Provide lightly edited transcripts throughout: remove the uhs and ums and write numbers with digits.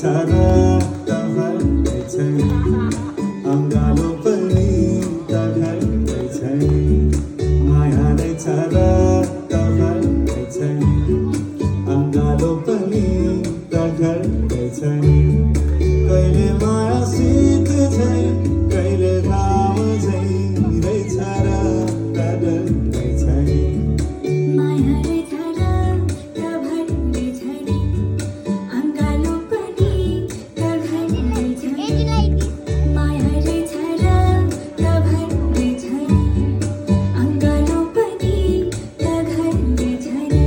छारा तहर छै अंगालो पनि तहर छै माया नै छारा तहर छै अंगालो पनि तहर छै कहिले माया शीत छै कहिले घाम छै रै छारा तहर छै माया रे छारा तभर रे छारी अंगालो पनि तभर रे छारी माया रे छारा तभर रे छारी अंगालो पनि तभर रे छारी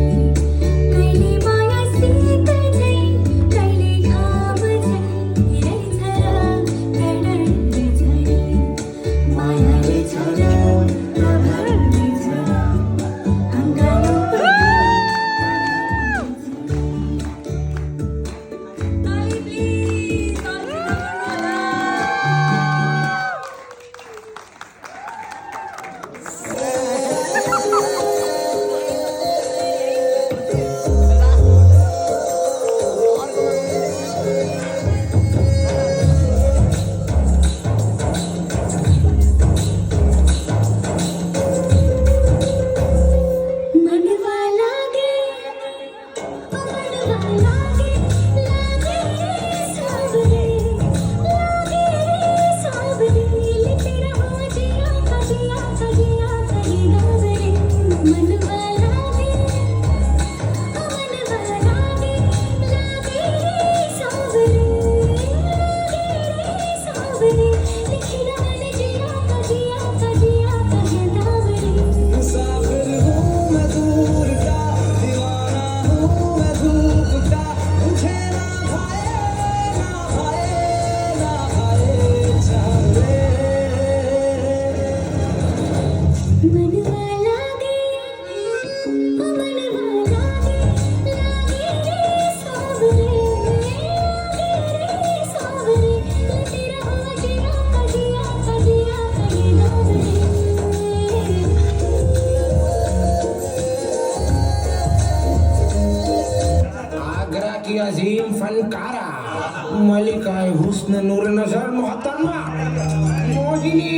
कहिले माया शीत छै कहिले घाम छै रे छारा तभर रे छारी माया रे छारा तभर रे छारी अंगालो ताली प्लीज ताली वाला मनवा लागे लागे सावरे लिखते रहो जिया का जिया का जिया का ये गावरे मनवा लागे सावरे लिखते रहो जिया का जिया का जिया का ये गावरे मुसाफिर हूँ मैं दूर का दीवाना हूँ मैं धूप का मुझे ना भाए चाहे मनवा लागे लागे सावरे लिखते रहो जिया का जिया का जिया का ये गावरे आगरा की अजीम फनकारा मलिका हुस्न नूर नजर मोहतरमा मोहिनी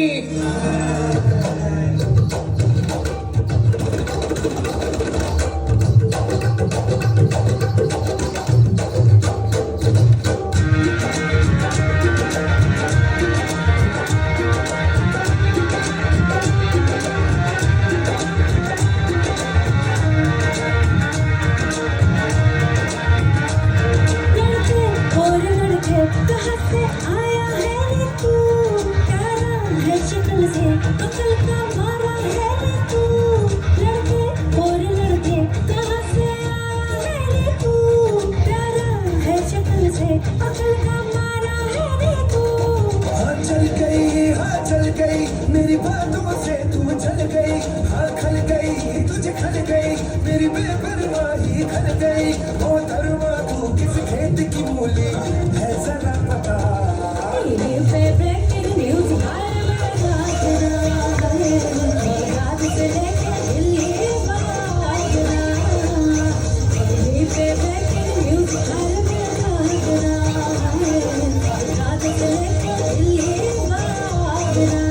लड़के और लड़के कहाँ से आया है रे तू प्यारा है शक्ल से अकल का मारा है रे तू लड़के और लड़के कहाँ से आया है रे तू प्यारा है शक्ल से अकल का मारा है रे तू हाँ चल गई मेरी बातों से तू चल गई हाँ खल गई तुझे खल गई मेरी बेपरवाही खल गई ओ धर्मा तू किस खेत की मूली है जरा पता तेरे फेवरेट म्यूजिक हर मेरा है रात से लेके दिल्ली बागरा तेरे फेवरेट म्यूजिक हर मेरा है रात से लेके दिल्ली बागरा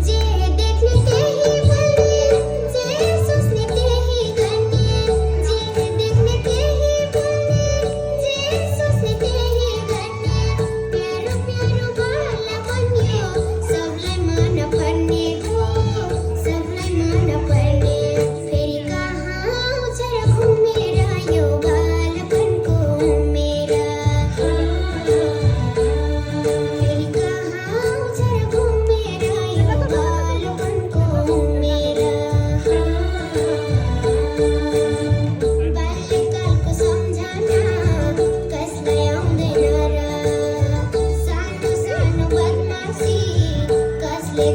जे देखने के ही बने जे सोचने के ही गने जे देखने के ही बने जे सोचने के ही गने प्यारो प्यारो बाला बन्यो सबलाई मन पर्ने हो सबलाई मन पर्ने फेरि कहाँ उछर घुमेर यो बालपनको मेरा फेरि कहाँ उछर घुमेर यो बालपनको मेरा बाल्यकालको सम्झना कसलाई आउँदैन र सानो सानो बदमासी कसले